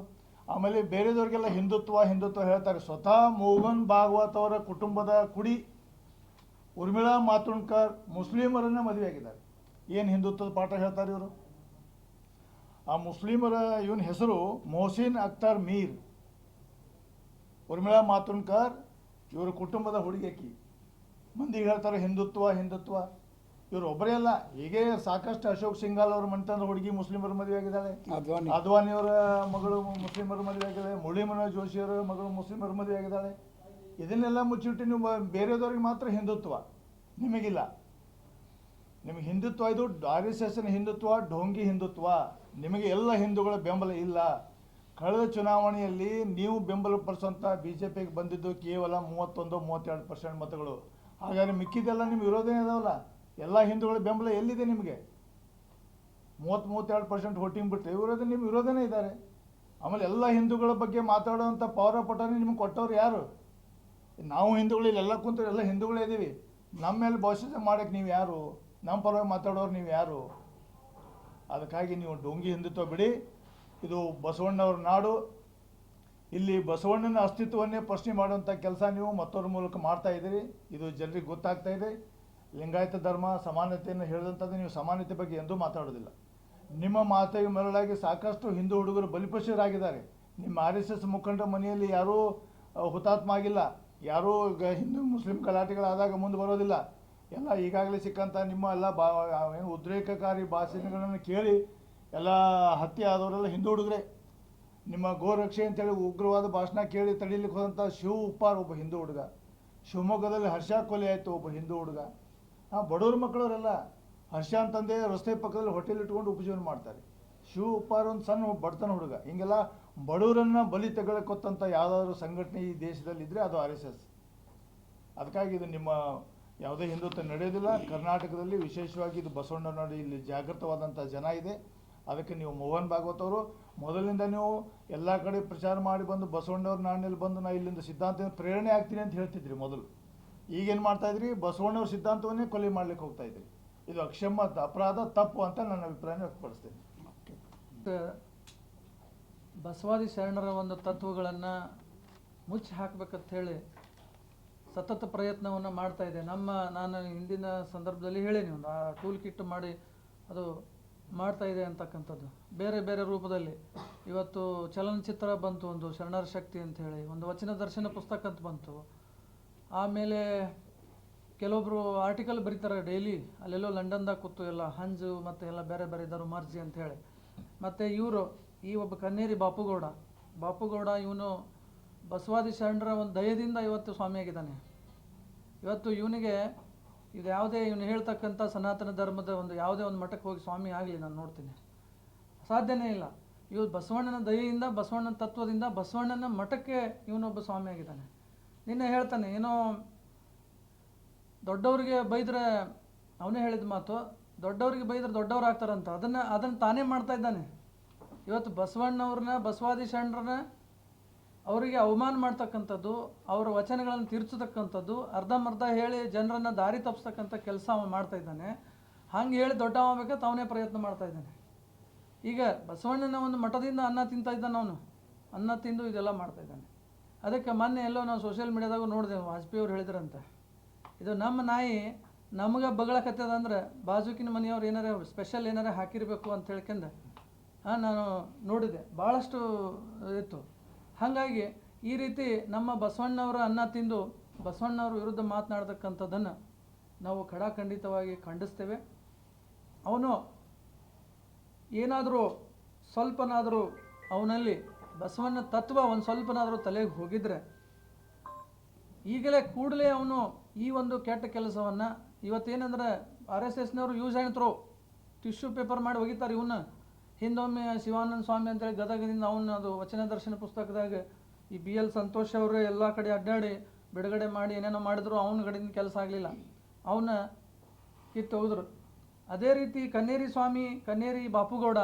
ಆಮೇಲೆ ಬೇರೆದವ್ರಿಗೆಲ್ಲ ಹಿಂದುತ್ವ ಹೇಳ್ತಾರೆ. ಸ್ವತಃ ಮೋಹನ್ ಭಾಗವತ್ ಅವರ ಕುಟುಂಬದ ಕುಡಿ ಉರ್ಮಿಳಾ ಮಾತೋಂಡ್ಕರ್ ಮುಸ್ಲಿಮರನ್ನೇ ಮದುವೆಯಾಗಿದ್ದಾರೆ. ಏನು ಹಿಂದುತ್ವದ ಪಾಠ ಹೇಳ್ತಾರೆ ಇವರು? ಆ ಮುಸ್ಲಿಮರ ಇವನ ಹೆಸರು ಮೊಹಸಿನ್ ಅಖ್ತರ್ ಮೀರ್. ಉರ್ಮಿಳಾ ಮಾತೋಂಡ್ಕರ್ ಇವರ ಕುಟುಂಬದ ಹುಡುಗಿಯಕಿ. ಮಂದಿಗೆ ಹೇಳ್ತಾರೆ ಹಿಂದುತ್ವ. ಇವರು ಒಬ್ಬರೇ ಅಲ್ಲ, ಹೀಗೆ ಸಾಕಷ್ಟು ಅಶೋಕ್ ಸಿಂಘಾಲ್ ಅವರ ಮನೆತನದ ಹುಡುಗಿ ಮುಸ್ಲಿಮರ ಮದುವೆ ಆಗಿದ್ದಾಳೆ. ಅದ್ವಾನಿಯವರ ಮಗಳು ಮುಸ್ಲಿಮರ ಮದುವೆ ಆಗಿದ್ದಾಳೆ. ಮುರಳಿ ಮನೋಹರ್ ಜೋಶಿಯವರ ಮಗಳು ಮುಸ್ಲಿಮರ ಮದುವೆ ಆಗಿದ್ದಾಳೆ. ಇದನ್ನೆಲ್ಲ ಮುಚ್ಚಿಟ್ಟು ನೀವು ಬೇರೆದವ್ರಿಗೆ ಮಾತ್ರ ಹಿಂದುತ್ವ, ನಿಮಗಿಲ್ಲ. ನಿಮಗೆ ಹಿಂದುತ್ವ ಇದು RSSನ ಹಿಂದುತ್ವ, ಢೋಂಗಿ ಹಿಂದುತ್ವ. ನಿಮಗೆ ಎಲ್ಲ ಹಿಂದೂಗಳ ಬೆಂಬಲ ಇಲ್ಲ. ಕಳೆದ ಚುನಾವಣೆಯಲ್ಲಿ ನೀವು ಬೆಂಬಲ ಪಡಿಸುವಂಥ BJPಗೆ ಬಂದಿದ್ದು ಕೇವಲ 31-32% ಮತಗಳು. ಹಾಗಾದರೆ ಮಿಕ್ಕಿದೆಲ್ಲ ನಿಮ್ಮ ವಿರೋಧನೇ ಇದಾವಲ್ಲ. ಎಲ್ಲ ಹಿಂದೂಗಳ ಬೆಂಬಲ ಎಲ್ಲಿದೆ ನಿಮಗೆ? 30-32% ವೋಟಿಂಗ್ ಬಿಟ್ಟರೆ ನಿಮ್ಮ ವಿರೋಧನೇ ಇದ್ದಾರೆ. ಆಮೇಲೆ ಎಲ್ಲ ಹಿಂದೂಗಳ ಬಗ್ಗೆ ಮಾತಾಡುವಂಥ ಪವರ್ ಪಟನೆ ನಿಮ್ಗೆ ಕೊಟ್ಟವ್ರು ಯಾರು? ನಾವು ಹಿಂದೂಗಳು ಇಲ್ಲೆಲ್ಲ ಕುಂತು ಎಲ್ಲ ಹಿಂದೂಗಳೇ ಇದ್ದೀವಿ. ನಮ್ಮ ಮೇಲೆ ಭಾಷೆ ಮಾಡೋಕ್ಕೆ ನೀವು ಯಾರು? ನಮ್ಮ ಪರವಾಗಿ ಮಾತಾಡೋರು ನೀವು ಯಾರು? ಅದಕ್ಕಾಗಿ ನೀವು ಡೋಂಗಿ ಹಿಂದುತ್ವ ಬಿಡಿ. ಇದು ಬಸವಣ್ಣವ್ರ ನಾಡು. ಇಲ್ಲಿ ಬಸವಣ್ಣನ ಅಸ್ತಿತ್ವವನ್ನೇ ಪ್ರಶ್ನೆ ಮಾಡುವಂಥ ಕೆಲಸ ನೀವು ಮತ್ತೊಬ್ಬರ ಮೂಲಕ ಮಾಡ್ತಾ ಇದ್ದೀರಿ. ಇದು ಜನರಿಗೆ ಗೊತ್ತಾಗ್ತಾ ಇದೆ. ಲಿಂಗಾಯತ ಧರ್ಮ ಸಮಾನತೆಯನ್ನು ಹೇಳಿದಂಥದ್ದು ನೀವು ಸಮಾನತೆ ಬಗ್ಗೆ ಎಂದೂ ಮಾತಾಡೋದಿಲ್ಲ. ನಿಮ್ಮ ಮಾತಿಗೆ ಮರಳಾಗಿ ಸಾಕಷ್ಟು ಹಿಂದೂ ಹುಡುಗರು ಬಲಿಪಶುರಾಗಿದ್ದಾರೆ. ನಿಮ್ಮ RSS ಮುಖಂಡರ ಮನೆಯಲ್ಲಿ ಯಾರೂ ಹುತಾತ್ಮ ಆಗಿಲ್ಲ. ಯಾರೂ ಹಿಂದೂ ಮುಸ್ಲಿಂ ಗಲಾಟೆಗಳಾದಾಗ ಮುಂದೆ ಬರೋದಿಲ್ಲ. ಎಲ್ಲ ಈಗಾಗಲೇ ಸಿಕ್ಕಂಥ ನಿಮ್ಮ ಎಲ್ಲ ಉದ್ರೇಕಕಾರಿ ಭಾಷಣಗಳನ್ನು ಕೇಳಿ ಎಲ್ಲ ಹತ್ಯೆ ಆದವರೆಲ್ಲ ಹಿಂದೂ ಹುಡುಗರೇ. ನಿಮ್ಮ ಗೋರಕ್ಷೆ ಅಂತೇಳಿ ಉಗ್ರವಾದ ಭಾಷಣ ಕೇಳಿ ತಡೀಲಿಕ್ಕೆ ಹೋದಂಥ ಶಿವ ಉಪ್ಪಾರ್ ಒಬ್ಬ ಹಿಂದೂ ಹುಡುಗ, ಶಿವಮೊಗ್ಗದಲ್ಲಿ ಹರ್ಷ ಕೊಲೆ ಆಯಿತು ಒಬ್ಬ ಹಿಂದೂ ಹುಡುಗ. ಬಡವ್ರ ಮಕ್ಕಳವರೆಲ್ಲ ಹರ್ಷ ಅಂತಂದೇ ರಸ್ತೆ ಪಕ್ಕದಲ್ಲಿ ಹೋಟೆಲ್ ಇಟ್ಕೊಂಡು ಉಪಜೀವನ ಮಾಡ್ತಾರೆ. ಶಿವ ಉಪ್ಪಾರ್ ಒಂದು ಸಣ್ಣ ಬಡತನ ಹುಡುಗ. ಹಿಂಗೆಲ್ಲ ಬಡವರನ್ನು ಬಲಿ ತೆಗೊಳ್ಳಕೊತ್ತಂಥ ಯಾವುದಾದ್ರೂ ಸಂಘಟನೆ ಈ ದೇಶದಲ್ಲಿ ಇದ್ದರೆ ಅದು RSS. ಅದಕ್ಕಾಗಿ ಇದು ನಿಮ್ಮ ಯಾವುದೇ ಹಿಂದುತ್ವ ನಡೆಯೋದಿಲ್ಲ. ಕರ್ನಾಟಕದಲ್ಲಿ ವಿಶೇಷವಾಗಿ ಇದು ಬಸವಣ್ಣ ನೋಡಿ ಇಲ್ಲಿ ಜಾಗೃತವಾದಂಥ ಜನ ಇದೆ. ಅದಕ್ಕೆ ನೀವು ಮೋಹನ್ ಭಾಗವತ್ ಅವರು ಮೊದಲಿಂದ ನೀವು ಎಲ್ಲ ಕಡೆ ಪ್ರಚಾರ ಮಾಡಿ ಬಂದು ಬಸವಣ್ಣವ್ರ ನಾಣ್ಣಲ್ಲಿ ಬಂದು ನಾ ಇಲ್ಲಿಂದ ಸಿದ್ಧಾಂತದಿಂದ ಪ್ರೇರಣೆ ಆಗ್ತೀನಿ ಅಂತ ಹೇಳ್ತಿದ್ರಿ ಮೊದಲು. ಈಗೇನು ಮಾಡ್ತಾಯಿದ್ರಿ, ಬಸವಣ್ಣವ್ರ ಸಿದ್ಧಾಂತವನ್ನೇ ಕೊಲೆ ಮಾಡ್ಲಿಕ್ಕೆ ಹೋಗ್ತಾ ಇದ್ರಿ. ಇದು ಅಕ್ಷಮ್ಯ ಅಪರಾಧ, ತಪ್ಪು ಅಂತ ನನ್ನ ಅಭಿಪ್ರಾಯನ ವ್ಯಕ್ತಪಡಿಸ್ತೇನೆ. ಬಸವಾದಿ ಶರಣರ ಒಂದು ತತ್ವಗಳನ್ನು ಮುಚ್ಚಿ ಹಾಕಬೇಕಂತ ಹೇಳಿ ಸತತ ಪ್ರಯತ್ನವನ್ನು ಮಾಡ್ತಾ ಇದೆ. ನಾನು ಹಿಂದಿನ ಸಂದರ್ಭದಲ್ಲಿ ಹೇಳೀನಿ, ಒಂದು ಆ ಟೂಲ್ ಕಿಟ್ ಮಾಡಿ ಅದು ಮಾಡ್ತಾ ಇದೆ ಅಂತಕ್ಕಂಥದ್ದು ಬೇರೆ ಬೇರೆ ರೂಪದಲ್ಲಿ. ಇವತ್ತು ಚಲನಚಿತ್ರ ಬಂತು, ಒಂದು ಶರಣರ ಶಕ್ತಿ ಅಂತ ಹೇಳಿ, ಒಂದು ವಚನ ದರ್ಶನ ಪುಸ್ತಕ ಅಂತ ಬಂತು. ಆಮೇಲೆ ಕೆಲವೊಬ್ಬರು ಆರ್ಟಿಕಲ್ ಬರೀತಾರೆ ಡೈಲಿ, ಅಲ್ಲೆಲ್ಲೋ ಲಂಡನ್ದಾಗ ಕೂತು ಎಲ್ಲ ಹಂಜು ಮತ್ತು ಎಲ್ಲ ಬೇರೆ ಬೇರೆ ಇದ್ದರು ಮರ್ಜಿ ಅಂತ ಹೇಳಿ. ಮತ್ತು ಇವರು ಈ ಒಬ್ಬ ಕನ್ನೇರಿ ಬಾಪುಗೌಡ ಇವನು ಬಸವಾದಿ ಶರಣರ ಒಂದು ದಯದಿಂದ ಇವತ್ತು ಸ್ವಾಮಿಯಾಗಿದ್ದಾನೆ. ಇವತ್ತು ಇವನಿಗೆ ಇದು ಯಾವುದೇ ಇವನು ಹೇಳ್ತಕ್ಕಂಥ ಸನಾತನ ಧರ್ಮದ ಒಂದು ಯಾವುದೇ ಒಂದು ಮಠಕ್ಕೆ ಹೋಗಿ ಸ್ವಾಮಿ ಆಗಲಿ ನಾನು ನೋಡ್ತೀನಿ, ಸಾಧ್ಯನೇ ಇಲ್ಲ. ಇವತ್ತು ಬಸವಣ್ಣನ ದಯೆಯಿಂದ, ಬಸವಣ್ಣನ ತತ್ವದಿಂದ ಬಸವಣ್ಣನ ಮಠಕ್ಕೆ ಇವನೊಬ್ಬ ಸ್ವಾಮಿ ಆಗಿದ್ದಾನೆ. ನಿನ್ನೆ ಹೇಳ್ತಾನೆ, ಏನೋ ದೊಡ್ಡವ್ರಿಗೆ ಬೈದರೆ, ಅವನೇ ಹೇಳಿದ ಮಾತು, ದೊಡ್ಡವ್ರಿಗೆ ಬೈದರೆ ದೊಡ್ಡವ್ರು ಆಗ್ತಾರಂತ. ಅದನ್ನು ತಾನೇ ಮಾಡ್ತಾ ಇದ್ದಾನೆ. ಇವತ್ತು ಬಸವಣ್ಣವ್ರನ್ನ, ಬಸವಾದಿ ಶರಣರನ್ನ ಅವರಿಗೆ ಅವಮಾನ ಮಾಡ್ತಕ್ಕಂಥದ್ದು, ಅವರ ವಚನಗಳನ್ನು ತಿರ್ಚತಕ್ಕಂಥದ್ದು, ಅರ್ಧಂಬರ್ಧ ಹೇಳಿ ಜನರನ್ನು ದಾರಿ ತಪ್ಪಿಸ್ತಕ್ಕಂಥ ಕೆಲಸ ಅವನು ಮಾಡ್ತಾ ಇದ್ದಾನೆ. ಹಂಗೆ ಹೇಳಿ ದೊಡ್ಡ ಆಗಬೇಕಂತ ಅವನೇ ಪ್ರಯತ್ನ ಮಾಡ್ತಾ ಇದ್ದಾನೆ. ಈಗ ಬಸವಣ್ಣನ ಒಂದು ಮಠದಿಂದ ಅನ್ನ ತಿಂತಾ ಇದ್ದಾನೆ, ಅವನು ಅನ್ನ ತಿಂದು ಇದೆಲ್ಲ ಮಾಡ್ತಾ ಇದ್ದಾನೆ. ಅದಕ್ಕೆ ಮೊನ್ನೆ ಎಲ್ಲೋ ನಾವು ಸೋಷಿಯಲ್ ಮೀಡಿಯಾದಾಗ ನೋಡಿದೆ, ವಾಜಪೇಯಿ ಅವ್ರು ಹೇಳಿದ್ರಂತೆ, ಇದು ನಮ್ಮ ನಾಯಿ ನಮಗೆ ಬಗಳಕತ್ತದ ಅಂದ್ರೆ ಬಾಜುಕಿನ ಮನೆಯವ್ರು ಏನಾರ ಸ್ಪೆಷಲ್ ಏನಾರ ಹಾಕಿರಬೇಕು ಅಂತ ಹೇಳ್ಕೊಂಡು ನಾನು ನೋಡಿದೆ, ಭಾಳಷ್ಟು ಇತ್ತು. ಹಾಗಾಗಿ ಈ ರೀತಿ ನಮ್ಮ ಬಸವಣ್ಣವರ ಅನ್ನ ತಿಂದು ಬಸವಣ್ಣವ್ರ ವಿರುದ್ಧ ಮಾತನಾಡ್ತಕ್ಕಂಥದ್ದನ್ನು ನಾವು ಖಡಾಖಂಡಿತವಾಗಿ ಖಂಡಿಸ್ತೇವೆ. ಅವನು ಏನಾದರೂ ಸ್ವಲ್ಪನಾದರೂ ಅವನಲ್ಲಿ ಬಸವಣ್ಣ ತತ್ವ ಒಂದು ಸ್ವಲ್ಪನಾದರೂ ತಲೆಗೆ ಹೋಗಿದ್ರೆ ಕೂಡಲೇ ಅವನು ಈ ಒಂದು ಕೆಟ್ಟ ಕೆಲಸವನ್ನು ಇವತ್ತೇನೆಂದರೆ RSSನವರು use and throw tissue paper ಮಾಡಿ ಒಗಿತಾರೆ ಇವನ್ನ. ಹಿಂದೊಮ್ಮೆ ಶಿವಾನಂದ ಸ್ವಾಮಿ ಅಂತೇಳಿ ಗದಗದಿಂದ ಅವನು ಅದು ವಚನ ದರ್ಶನ ಪುಸ್ತಕದಾಗ ಈ BL ಸಂತೋಷ್ ಅವರು ಎಲ್ಲ ಕಡೆ ಅಡ್ಡಾಡಿ ಬಿಡುಗಡೆ ಮಾಡಿ ಏನೇನೋ ಮಾಡಿದ್ರು, ಅವನ ಕಡೆಯಿಂದ ಕೆಲಸ ಆಗಲಿಲ್ಲ, ಅವನ್ನ ಕಿತ್ತು ಹೋಗಿದ್ರು. ಅದೇ ರೀತಿ ಕನ್ನೇರಿ ಬಾಪುಗೌಡ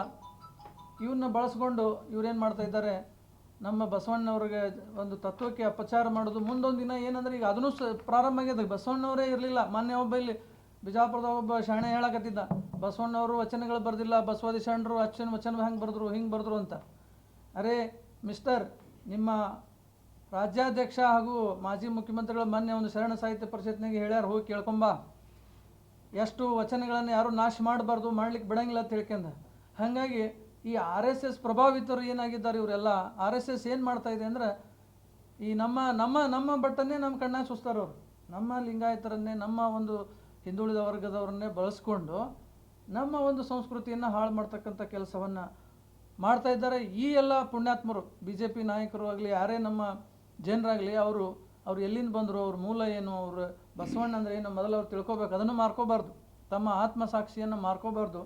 ಇವನ್ನ ಬಳಸ್ಕೊಂಡು ಇವರೇನು ಮಾಡ್ತಾ ಇದ್ದಾರೆ, ನಮ್ಮ ಬಸವಣ್ಣವ್ರಿಗೆ ಒಂದು ತತ್ವಕ್ಕೆ ಅಪಚಾರ ಮಾಡೋದು. ಮುಂದೊಂದು ದಿನ ಏನಂದ್ರೆ ಈಗ ಅದನ್ನು ಪ್ರಾರಂಭ ಆಗಿದೆ. ಬಸವಣ್ಣವರೇ ಇರಲಿಲ್ಲ. ಮೊನ್ನೆ ಒಬ್ಬ ಇಲ್ಲಿ ಬಿಜಾಪುರದ ಒಬ್ಬ ಶಾಣೆ ಹೇಳಕತ್ತಿದ್ದ, ಬಸವಣ್ಣವರು ವಚನಗಳು ಬರೆದಿಲ್ಲ, ಬಸವಾದಿ ಶರಣರು ವಚನ ಹೆಂಗೆ ಬರೆದ್ರು ಅಂತ. ಅರೆ ಮಿಸ್ಟರ್, ನಿಮ್ಮ ರಾಜ್ಯಾಧ್ಯಕ್ಷ ಹಾಗೂ ಮಾಜಿ ಮುಖ್ಯಮಂತ್ರಿಗಳು ಮೊನ್ನೆ ಒಂದು ಶರಣ ಸಾಹಿತ್ಯ ಪರಿಷತ್ನಾಗೆ ಹೇಳ್ಯಾರ, ಹೋಗಿ ಕೇಳ್ಕೊಂಬ, ಎಷ್ಟು ವಚನಗಳನ್ನು ಯಾರು ನಾಶ ಮಾಡಬಾರ್ದು, ಮಾಡ್ಲಿಕ್ಕೆ ಬಿಡಂಗಿಲ್ಲ ಅಂತ ಹೇಳ್ಕೊಂಡ. ಹಾಗಾಗಿ ಈ RSS ಪ್ರಭಾವಿತರು ಏನಾಗಿದ್ದಾರೆ, ಇವರೆಲ್ಲ RSS ಏನು ಮಾಡ್ತಾ ಇದೆ ಅಂದರೆ, ಈ ನಮ್ಮ ಬಟ್ಟನ್ನೇ ನಮ್ಮ ಕಣ್ಣಾಗ ಸುಸ್ತಾರವ್ರು, ನಮ್ಮ ಲಿಂಗಾಯತರನ್ನೇ, ನಮ್ಮ ಒಂದು ಹಿಂದುಳಿದ ವರ್ಗದವರನ್ನೇ ಬಳಸ್ಕೊಂಡು ನಮ್ಮ ಒಂದು ಸಂಸ್ಕೃತಿಯನ್ನು ಹಾಳು ಮಾಡ್ತಕ್ಕಂಥ ಕೆಲಸವನ್ನು ಮಾಡ್ತಾ ಇದ್ದಾರೆ. ಈ ಎಲ್ಲ ಪುಣ್ಯಾತ್ಮರು, BJP ನಾಯಕರು ಆಗಲಿ, ಯಾರೇ ನಮ್ಮ ಜನರಾಗಲಿ, ಅವರು ಎಲ್ಲಿಂದ ಬಂದರು, ಅವ್ರ ಮೂಲ ಏನು, ಅವರು ಬಸವಣ್ಣ ಅಂದರೆ ಏನು ಮೊದಲು ಅವ್ರು ತಿಳ್ಕೊಬೇಕು. ಅದನ್ನು ಮಾರ್ಕೋಬಾರ್ದು, ತಮ್ಮ ಆತ್ಮಸಾಕ್ಷಿಯನ್ನು ಮಾರ್ಕೋಬಾರ್ದು.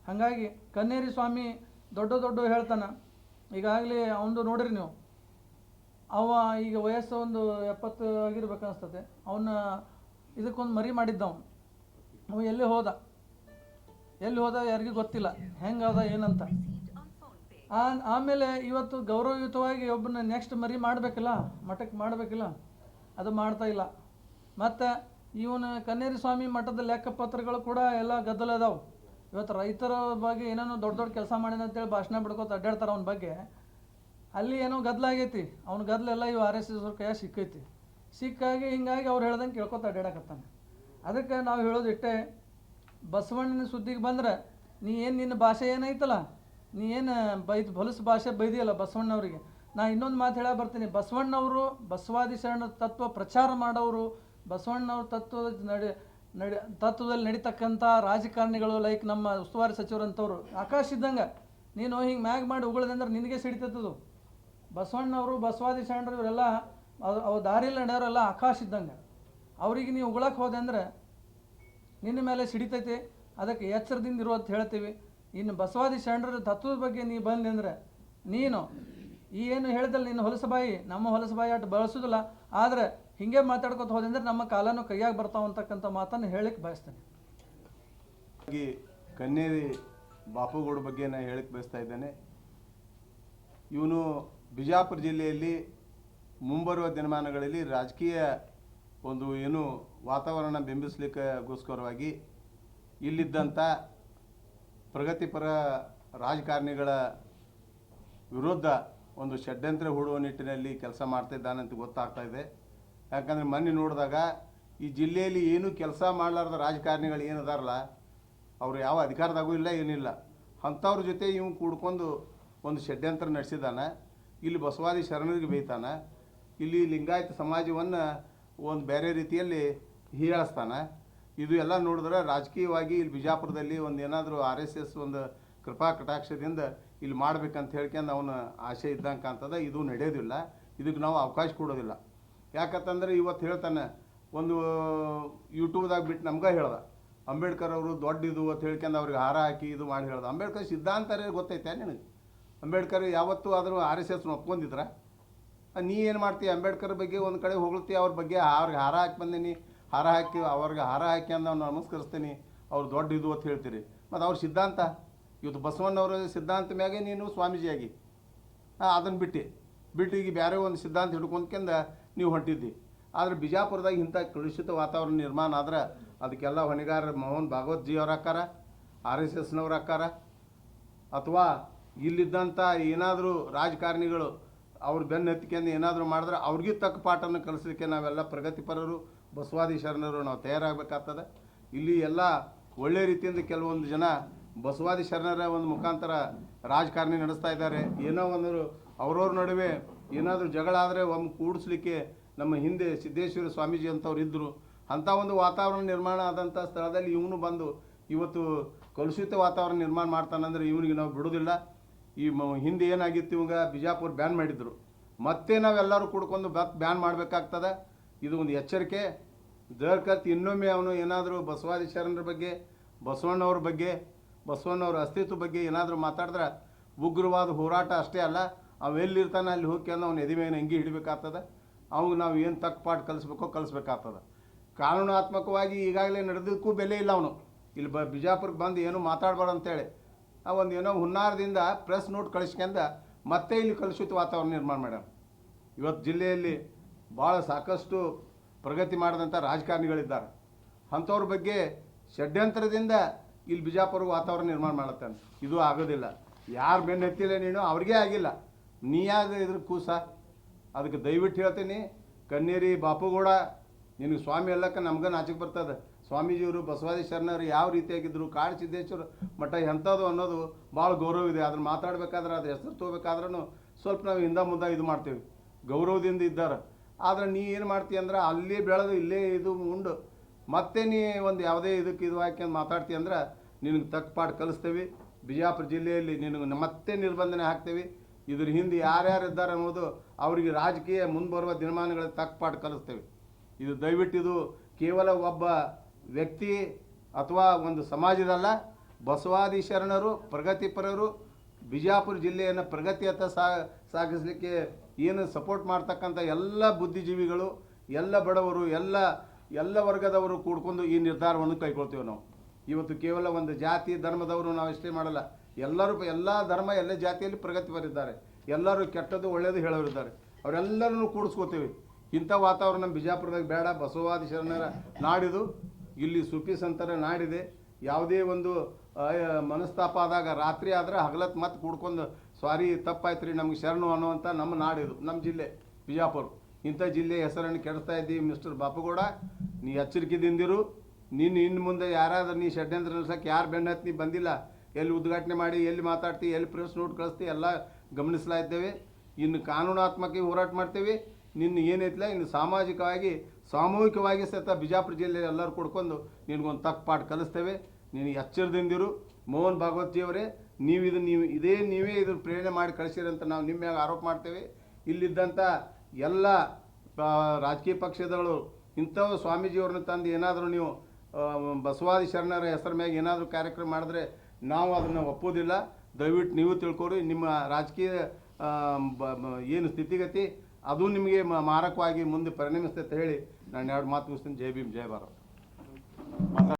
ಹಾಗಾಗಿ ಕನ್ನೇರಿ ಸ್ವಾಮಿ ದೊಡ್ಡ ಹೇಳ್ತಾನೆ. ಈಗಾಗಲೇ ಅವನು ನೋಡಿರಿ ನೀವು, ಅವ ಈಗ ವಯಸ್ಸು ಒಂದು 70 ಆಗಿರ್ಬೇಕು ಅನಿಸ್ತದೆ. ಅವನ್ನ ಇದಕ್ಕೊಂದು ಮರಿ ಮಾಡಿದ್ದವನು. ಅವ ಎಲ್ಲಿ ಹೋದ ಯಾರಿಗೂ ಗೊತ್ತಿಲ್ಲ, ಹೆಂಗದ ಏನಂತ. ಆಮೇಲೆ ಇವತ್ತು ಗೌರವಯುತವಾಗಿ ಒಬ್ಬನ ನೆಕ್ಸ್ಟ್ ಮರಿ ಮಾಡಬೇಕಿಲ್ಲ, ಮಠಕ್ಕೆ ಮಾಡಬೇಕಿಲ್ಲ, ಅದು ಮಾಡ್ತಾ ಇಲ್ಲ. ಮತ್ತು ಇವನು ಕನ್ನೇರಿ ಸ್ವಾಮಿ ಮಠದ ಲೆಕ್ಕಪತ್ರಗಳು ಕೂಡ ಎಲ್ಲ ಗದ್ದಲ ಅದಾವೆ. ಇವತ್ತು ರೈತರ ಬಗ್ಗೆ ಏನೇನೋ ದೊಡ್ಡ ಕೆಲಸ ಮಾಡಿದ ಅಂತೇಳಿ ಭಾಷಣ ಬಿಡ್ಕೋತ ಅಡ್ಡಾಡ್ತಾರೆ ಅವನ ಬಗ್ಗೆ. ಅಲ್ಲಿ ಏನೋ ಗದ್ದಲ ಆಗೈತಿ, ಅವ್ನ ಗದ್ದಲೆಲ್ಲ ಇವು RSS ಅವ್ರ ಕೈಯಾಗ ಸಿಕ್ಕಾಗಿ ಹಿಂಗಾಗಿ ಅವ್ರು ಹೇಳ್ದಂಗೆ ಕೇಳ್ಕೊತ ಅಡ್ಡಾಡಕತ್ತಾನೆ. ಅದಕ್ಕೆ ನಾವು ಹೇಳೋದು ಇಟ್ಟೆ, ಬಸವಣ್ಣನ ಸುದ್ದಿಗೆ ಬಂದ್ರೆ ನಿನ್ನ ಭಾಷೆ ಏನೈತಲ್ಲ, ನೀ ಏನು ಹೊಲಸು ಭಾಷೆ ಬೈದಿಯಲ್ಲ ಬಸವಣ್ಣವ್ರಿಗೆ. ನಾ ಇನ್ನೊಂದು ಮಾತು ಹೇಳ ಬರ್ತೀನಿ, ಬಸವಣ್ಣವರು ಬಸವಾದಿ ಶರಣ ತತ್ವ ಪ್ರಚಾರ ಮಾಡೋರು, ಬಸವಣ್ಣವ್ರ ತತ್ವದಲ್ಲಿ ನಡೀತಕ್ಕಂಥ ರಾಜಕಾರಣಿಗಳು, ಲೈಕ್ ನಮ್ಮ ಉಸ್ತುವಾರಿ ಸಚಿವರಂಥವ್ರು ಆಕಾಶ ಇದ್ದಂಗೆ. ನೀನು ಹಿಂಗೆ ಮ್ಯಾಗ್ ಮಾಡಿ ಉಗುಳದಂದ್ರೆ ನಿನಗೆ ಸಿಡಿತದ್ದು. ಬಸವಣ್ಣವರು ಬಸವಾದಿ ಶರಣರು ಇವರೆಲ್ಲ ಅವು ದಾರಿಯಲ್ಲಿ ನಡೆಯೋರೆಲ್ಲ ಆಕಾಶ ಇದ್ದಂಗೆ. ಅವ್ರಿಗೆ ನೀವು ಉಗಳಕ್ಕೆ ಹೋದೆ ಅಂದರೆ ನಿನ್ನ ಮೇಲೆ ಸಿಡಿತೈತೆ, ಅದಕ್ಕೆ ಎಚ್ಚರದಿಂದ ಇರು ಅಂತ ಹೇಳ್ತೀವಿ. ಇನ್ನು ಬಸವಾದಿ ಶರಣರ ತತ್ವದ ಬಗ್ಗೆ ನೀ ಬಂದೆ ಅಂದರೆ ನೀನು ಈ ಏನು ಹೇಳಿದಲ್ಲಿ ನಿನ್ನ ಹೊಲಸಬಾಯಿ ನಮ್ಮ ಹೊಲಸಬಾಯಿ ಅಟ್ಟು ಬಳಸೋದಿಲ್ಲ. ಆದರೆ ಹಿಂಗೆ ಮಾತಾಡ್ಕೊತ ಹೋದೆ ಅಂದರೆ ನಮ್ಮ ಕಾಲನೂ ಕೈಯಾಗಿ ಬರ್ತಾವ ಅಂತಕ್ಕಂಥ ಮಾತನ್ನು ಹೇಳಕ್ಕೆ ಬಯಸ್ತೇನೆ. ಕನ್ನೇರಿ ಬಾಪುಗೌಡ ಬಗ್ಗೆ ನಾನು ಹೇಳಕ್ಕೆ ಬಯಸ್ತಾ ಇದ್ದೇನೆ. ಇವನು ಬಿಜಾಪುರ ಜಿಲ್ಲೆಯಲ್ಲಿ ಮುಂಬರುವ ದಿನಮಾನಗಳಲ್ಲಿ ರಾಜಕೀಯ ಒಂದು ಏನು ವಾತಾವರಣ ಬಿಂಬಿಸಲಿಕ್ಕೋಸ್ಕರವಾಗಿ ಇಲ್ಲಿದ್ದಂಥ ಪ್ರಗತಿಪರ ರಾಜಕಾರಣಿಗಳ ವಿರುದ್ಧ ಒಂದು ಷಡ್ಯಂತ್ರ ಹೂಡುವ ನಿಟ್ಟಿನಲ್ಲಿ ಕೆಲಸ ಮಾಡ್ತಿದ್ದಾನಂತ ಗೊತ್ತಾಗ್ತಾ ಇದೆ. ಯಾಕಂದರೆ ಮೊನ್ನೆ ನೋಡಿದಾಗ ಈ ಜಿಲ್ಲೆಯಲ್ಲಿ ಏನೂ ಕೆಲಸ ಮಾಡಲಾರ್ದ ರಾಜಕಾರಣಿಗಳು ಏನದಾರಲ್ಲ, ಅವರು ಯಾವ ಅಧಿಕಾರದಾಗೂ ಇಲ್ಲ, ಏನಿಲ್ಲ. ಅಂಥವ್ರ ಜೊತೆ ಇವು ಕೂಡ್ಕೊಂಡು ಒಂದು ಷಡ್ಯಂತ್ರ ನಡೆಸಿದಾನೆ. ಇಲ್ಲಿ ಬಸವಾದಿ ಶರಣರಿಗೆ ಬೈತಾನೆ, ಇಲ್ಲಿ ಲಿಂಗಾಯತ ಸಮಾಜವನ್ನು ಒಂದು ಬೇರೆ ರೀತಿಯಲ್ಲಿ ಹೀಯಾಳಿಸ್ತಾನೆ. ಇದು ಎಲ್ಲ ನೋಡಿದ್ರೆ ರಾಜಕೀಯವಾಗಿ ಇಲ್ಲಿ ಬಿಜಾಪುರದಲ್ಲಿ ಒಂದು ಏನಾದರೂ RSS ಒಂದು ಕೃಪಾ ಕಟಾಕ್ಷದಿಂದ ಇಲ್ಲಿ ಮಾಡ್ಬೇಕಂತ ಹೇಳ್ಕೊಂಡು ಅವನ ಆಸೆ ಇದ್ದಂಗೆ ಕಾಣ್ತದೆ. ಇದು ನಡೆಯೋದಿಲ್ಲ, ಇದಕ್ಕೆ ನಾವು ಅವಕಾಶ ಕೊಡೋದಿಲ್ಲ. ಯಾಕಂತಂದ್ರೆ ಇವತ್ತು ಹೇಳ್ತಾನೆ, ಒಂದು ಯೂಟ್ಯೂಬ್ದಾಗ ಬಿಟ್ಟು ನಮ್ಗೆ ಹೇಳ್ದ, ಅಂಬೇಡ್ಕರ್ ಅವರು ದೊಡ್ಡ ಇದು ಅಂತ ಹೇಳ್ಕೊಂಡು ಅವ್ರಿಗೆ ಹಾರ ಹಾಕಿ ಇದು ಮಾಡಿ ಹೇಳ್ದ. ಅಂಬೇಡ್ಕರ್ ಸಿದ್ಧಾಂತರೇ ಗೊತ್ತೈತೆ ನಿನಗೆ? ಅಂಬೇಡ್ಕರ್ ಯಾವತ್ತೂ ಆದರೂ RSS ಒಪ್ಕೊಂಡಿದ್ರ? ನೀ ಏನು ಮಾಡ್ತೀಯ? ಅಂಬೇಡ್ಕರ್ ಬಗ್ಗೆ ಒಂದು ಕಡೆ ಹೊಗಳ್ತಿ, ಅವ್ರ ಬಗ್ಗೆ ಅವ್ರಿಗೆ ಹಾರ ಹಾಕಿ ಬಂದೀನಿ, ಹಾರ ಹಾಕಿ ಅವ್ರಿಗೆ ಹಾರ ಹಾಕಿ ಅಂದ ಅವ್ನು ನಮಸ್ಕರಿಸ್ತೀನಿ, ಅವ್ರು ದೊಡ್ಡ ಇದು ಅಂತ ಹೇಳ್ತೀರಿ. ಮತ್ತು ಅವ್ರ ಸಿದ್ಧಾಂತ ಇವತ್ತು ಬಸವಣ್ಣವ್ರ ಸಿದ್ಧಾಂತ ಮ್ಯಾಗೆ ನೀನು ಸ್ವಾಮೀಜಿಯಾಗಿ ಅದನ್ನು ಬಿಟ್ಟು ಈಗ ಬೇರೆ ಒಂದು ಸಿದ್ಧಾಂತ ಹಿಡ್ಕೊಂಡ್ಕಂದ ನೀವು ಹೊಂಟಿದ್ದಿ. ಆದರೆ ಬಿಜಾಪುರದಾಗ ಇಂಥ ಕಲುಷಿತ ವಾತಾವರಣ ನಿರ್ಮಾಣ ಆದ್ರೆ ಅದಕ್ಕೆಲ್ಲ ಹೊಣೆಗಾರ ಮೋಹನ್ ಭಾಗವತ್ ಜಿ ಅವ್ರು ಹಾಕಾರ, RSSನವ್ರು ಹಾಕಾರ, ಅಥವಾ ಇಲ್ಲಿದ್ದಂಥ ಏನಾದರೂ ರಾಜಕಾರಣಿಗಳು ಅವ್ರು ಬೆನ್ನು ಹತ್ತಿಕೊಂಡು ಏನಾದರೂ ಮಾಡಿದ್ರೆ ಅವ್ರಿಗೂ ತಕ್ಕ ಪಾಠವನ್ನು ಕಲಿಸಲಿಕ್ಕೆ ನಾವೆಲ್ಲ ಪ್ರಗತಿಪರರು ಬಸವಾದಿ ಶರಣರು ನಾವು ತಯಾರಾಗಬೇಕಾಗ್ತದೆ. ಇಲ್ಲಿ ಎಲ್ಲ ಒಳ್ಳೆ ರೀತಿಯಿಂದ ಕೆಲವೊಂದು ಜನ ಬಸವಾದಿ ಶರಣರ ಒಂದು ಮುಖಾಂತರ ರಾಜಕಾರಣಿ ನಡೆಸ್ತಾ ಇದ್ದಾರೆ. ಏನೋ ಒಂದು ಅವ್ರವ್ರ ನಡುವೆ ಏನಾದರೂ ಜಗಳ ಆದರೆ ಒಮ್ಮೆ ಕೂಡಿಸ್ಲಿಕ್ಕೆ ನಮ್ಮ ಹಿಂದೆ ಸಿದ್ದೇಶ್ವರ ಸ್ವಾಮೀಜಿ ಅಂತವ್ರು ಇದ್ದರು. ಅಂಥ ಒಂದು ವಾತಾವರಣ ನಿರ್ಮಾಣ ಆದಂಥ ಸ್ಥಳದಲ್ಲಿ ಇವನು ಬಂದು ಇವತ್ತು ಕಲುಷಿತ ವಾತಾವರಣ ನಿರ್ಮಾಣ ಮಾಡ್ತಾನಂದ್ರೆ ಇವನಿಗೆ ನಾವು ಬಿಡೋದಿಲ್ಲ. ಈ ಹಿಂದೆ ಏನಾಗಿತ್ತು, ಇವಾಗ ಬಿಜಾಪುರ ಬ್ಯಾನ್ ಮಾಡಿದ್ರು, ಮತ್ತೆ ನಾವೆಲ್ಲರೂ ಕೂಡ್ಕೊಂಡು ಬ್ಯಾನ್ ಮಾಡಬೇಕಾಗ್ತದೆ. ಇದು ಒಂದು ಎಚ್ಚರಿಕೆ. ದರ್ಕತ್ ಇನ್ನೊಮ್ಮೆ ಅವನು ಏನಾದರೂ ಬಸವಾದಿ ಶರಣರ ಬಗ್ಗೆ, ಬಸವಣ್ಣವ್ರ ಬಗ್ಗೆ, ಬಸವಣ್ಣವ್ರ ಅಸ್ತಿತ್ವ ಬಗ್ಗೆ ಏನಾದರೂ ಮಾತಾಡಿದ್ರೆ ಉಗ್ರವಾದ ಹೋರಾಟ ಅಷ್ಟೇ ಅಲ್ಲ, ಅವೆಲ್ಲಿರ್ತಾನೆ ಅಲ್ಲಿ ಹೋಗ್ಕೊಂಡು ಅವ್ನು ಎದೆ ಮೇಲೆ ಅಂಗಿ ಹಿಡಬೇಕಾಗ್ತದೆ. ಅವಾಗ ನಾವು ಏನು ತಕ್ಕ ಪಾಠ ಕಲಿಸ್ಬೇಕೋ ಕಲಿಸ್ಬೇಕಾಗ್ತದೆ. ಕಾನೂನಾತ್ಮಕವಾಗಿ ಈಗಾಗಲೇ ನಡೆದಕ್ಕೂ ಬೆಲೆ ಇಲ್ಲ. ಅವನು ಇಲ್ಲಿ ಬಿಜಾಪುರಕ್ಕೆ ಬಂದು ಏನು ಮಾತಾಡಬಾರ್ದು ಅಂತೇಳಿ ಒಂದು ಏನೋ ಹುನ್ನಾರದಿಂದ ಪ್ರೆಸ್ ನೋಟ್ ಕಳಿಸ್ಕೊಂಡ ಮತ್ತೆ ಇಲ್ಲಿ ಕಲುಷಿತ ವಾತಾವರಣ ನಿರ್ಮಾಣ ಮಾಡ್ಯಾರ. ಇವತ್ತು ಜಿಲ್ಲೆಯಲ್ಲಿ ಭಾಳ ಸಾಕಷ್ಟು ಪ್ರಗತಿ ಮಾಡಿದಂಥ ರಾಜಕಾರಣಿಗಳಿದ್ದಾರೆ. ಅಂಥವ್ರ ಬಗ್ಗೆ ಷಡ್ಯಂತ್ರದಿಂದ ಇಲ್ಲಿ ಬಿಜಾಪುರ ವಾತಾವರಣ ನಿರ್ಮಾಣ ಮಾಡುತ್ತಾನೆ. ಇದು ಆಗೋದಿಲ್ಲ. ಯಾರು ಬೆನ್ನು ಎತ್ತಿಲ್ಲ ನೀನು, ಅವ್ರಿಗೇ ಆಗಿಲ್ಲ, ನೀ ಯಾರು ಇದ್ರ ಕೂಸ? ಅದಕ್ಕೆ ದಯವಿಟ್ಟು ಹೇಳ್ತೀನಿ, ಕನ್ನೇರಿ ಬಾಪುಗೌಡ ನಿನಗೆ ಸ್ವಾಮಿ ಎಲ್ಲಕ್ಕೆ ನಮ್ಗೆ ನಾಚಿಕೆ ಬರ್ತದೆ. ಸ್ವಾಮೀಜಿಯವರು ಬಸವಾದಿ ಶರಣರು ಯಾವ ರೀತಿಯಾಗಿದ್ದರು, ಕಾಡು ಸಿದ್ದೇಶ್ವರ ಮಠ ಎಂಥದ್ದು ಅನ್ನೋದು ಭಾಳ ಗೌರವ ಇದೆ. ಅದನ್ನು ಮಾತಾಡಬೇಕಾದ್ರೆ ಅದು ಹೆಸರು ತೊಗೋಬೇಕಾದ್ರೂ ಸ್ವಲ್ಪ ನಾವು ಹಿಂದೆ ಮುಂದೆ ಇದು ಮಾಡ್ತೀವಿ, ಗೌರವದಿಂದ ಇದ್ದಾರೆ. ಆದರೆ ನೀ ಏನು ಮಾಡ್ತೀಯ ಅಂದ್ರೆ ಅಲ್ಲೇ ಬೆಳೆದು ಇಲ್ಲೇ ಇದು ಉಂಡು ಮತ್ತೆ ನೀ ಒಂದು ಯಾವುದೇ ಇದಕ್ಕೆ ಇದು ಹಾಕ್ಯಂದು ಮಾತಾಡ್ತೀಯ ಅಂದ್ರೆ ನಿನಗೆ ತಕ್ಕ ಪಾಠ ಕಲಿಸ್ತೇವೆ. ಬಿಜಾಪುರ ಜಿಲ್ಲೆಯಲ್ಲಿ ನಿನಗೆ ಮತ್ತೆ ನಿರ್ಬಂಧನೆ ಹಾಕ್ತೇವೆ. ಇದ್ರ ಹಿಂದೆ ಯಾರ್ಯಾರು ಇದ್ದಾರೆ ಅನ್ನೋದು ಅವರಿಗೆ ರಾಜಕೀಯ ಮುಂಬರುವ ದಿನಮಾನಗಳಲ್ಲಿ ತಕ್ಕ ಪಾಠ ಕಲಿಸ್ತೇವೆ. ಇದು ದಯವಿಟ್ಟು ಇದು ಕೇವಲ ಒಬ್ಬ ವ್ಯಕ್ತಿ ಅಥವಾ ಒಂದು ಸಮಾಜದಲ್ಲ, ಬಸವಾದಿ ಶರಣರು, ಪ್ರಗತಿಪರರು, ಬಿಜಾಪುರ ಜಿಲ್ಲೆಯನ್ನು ಪ್ರಗತಿಯತ್ತ ಸಾಗಿಸಲಿಕ್ಕೆ ಏನು ಸಪೋರ್ಟ್ ಮಾಡ್ತಕ್ಕಂಥ ಎಲ್ಲ ಬುದ್ಧಿಜೀವಿಗಳು, ಎಲ್ಲ ಬಡವರು, ಎಲ್ಲ ವರ್ಗದವರು ಕೂಡ್ಕೊಂಡು ಈ ನಿರ್ಧಾರವನ್ನು ಕೈಗೊಳ್ತೀವಿ ನಾವು. ಇವತ್ತು ಕೇವಲ ಒಂದು ಜಾತಿ ಧರ್ಮದವರು ನಾವು ಇಷ್ಟೇ ಮಾಡಲ್ಲ, ಎಲ್ಲರೂ ಎಲ್ಲ ಧರ್ಮ ಎಲ್ಲ ಜಾತಿಯಲ್ಲಿ ಪ್ರಗತಿಪರಿದ್ದಾರೆ, ಎಲ್ಲರೂ ಕೆಟ್ಟದ್ದು ಒಳ್ಳೆಯದು ಹೇಳೋರಿದ್ದಾರೆ, ಅವರೆಲ್ಲರನ್ನು ಕೂಡಿಸ್ಕೋತೀವಿ. ಇಂಥ ವಾತಾವರಣ ನಮ್ಮ ಬಿಜಾಪುರದಾಗ ಬೇಡ. ಬಸವಾದಿ ಶರಣರ ನಾಡಿದು, ಇಲ್ಲಿ ಸೂಫಿ ಸಂತರ ನಾಡಿದೆ. ಯಾವುದೇ ಒಂದು ಮನಸ್ತಾಪ ಆದಾಗ ರಾತ್ರಿ ಆದ್ರೆ ಹಗಲತ್ತು ಮತ್ತೆ ಕೂಡ್ಕೊಂಡು ಸಾರಿ ತಪ್ಪಾಯ್ತು ರೀ ನಮ್ಗೆ ಶರಣು ಅನ್ನುವಂಥ ನಮ್ಮ ನಾಡಿದು, ನಮ್ಮ ಜಿಲ್ಲೆ ಬಿಜಾಪುರ. ಇಂಥ ಜಿಲ್ಲೆ ಹೆಸರನ್ನು ಕೆಡಿಸ್ತಾ ಇದ್ದೀವಿ. ಮಿಸ್ಟರ್ ಬಾಪುಗೌಡ, ನೀ ಎಚ್ಚರಿಕೆದಿಂದಿರು. ಇನ್ನು ಮುಂದೆ ಯಾರಾದ್ರೂ ನೀ ಷಡ್ಯಂತ್ರ ನಡೆಸೋಕೆ ಯಾರು ಬೆನ್ನತ್ತಿ ನೀ ಬಂದಿಲ್ಲ, ಎಲ್ಲಿ ಉದ್ಘಾಟನೆ ಮಾಡಿ, ಎಲ್ಲಿ ಮಾತಾಡ್ತಿ, ಎಲ್ಲಿ ಪ್ರೆಸ್ ನೋಟ್ ಕಳಿಸ್ತಿ, ಎಲ್ಲ ಗಮನಿಸ್ಲಾ ಇದ್ದೇವೆ. ಇನ್ನು ಕಾನೂನಾತ್ಮಕ ಹೋರಾಟ ಮಾಡ್ತೇವೆ. ನಿನ್ನ ಏನೈತಿಲ್ಲ ಇನ್ನು ಸಾಮೂಹಿಕವಾಗಿ ಸಹಿತ ಬಿಜಾಪುರ ಜಿಲ್ಲೆಯಲ್ಲಿ ಎಲ್ಲರೂ ಕೊಡ್ಕೊಂಡು ನಿನಗೊಂದು ತಕ್ಕ ಪಾಠ ಕಲಿಸ್ತೇವೆ. ನೀನು ಎಚ್ಚರದಿಂದಿರು. ಮೋಹನ್ ಭಾಗವತ್ ಜಿಯವರೇ, ನೀವೇ ಇದನ್ನು ಪ್ರೇರಣೆ ಮಾಡಿ ಕಳಿಸಿರಂತ ನಾವು ನಿಮ್ಮ ಮ್ಯಾಗ ಆರೋಪ ಮಾಡ್ತೇವೆ. ಇಲ್ಲಿದ್ದಂಥ ಎಲ್ಲ ರಾಜಕೀಯ ಪಕ್ಷದಗಳು ಇಂಥವು ಸ್ವಾಮೀಜಿಯವ್ರನ್ನ ತಂದು ಏನಾದರೂ ನೀವು ಬಸವಾದಿ ಶರಣರ ಹೆಸರ ಮ್ಯಾಗ ಏನಾದರೂ ಕಾರ್ಯಕ್ರಮ ಮಾಡಿದ್ರೆ ನಾವು ಅದನ್ನು ಒಪ್ಪೋದಿಲ್ಲ. ದಯವಿಟ್ಟು ನೀವು ತಿಳ್ಕೊರಿ, ನಿಮ್ಮ ರಾಜಕೀಯ ಏನು ಸ್ಥಿತಿಗತಿ ಅದು ನಿಮಗೆ ಮಾರಕವಾಗಿ ಮುಂದೆ ಪರಿಣಮಿಸ್ತೈತೆ ಹೇಳಿ ನಾನು ಎರಡು ಮಾತು ಮುಗಿಸ್ತೀನಿ. ಜೈ ಭೀಮ್, ಜೈ ಭಾರತ್.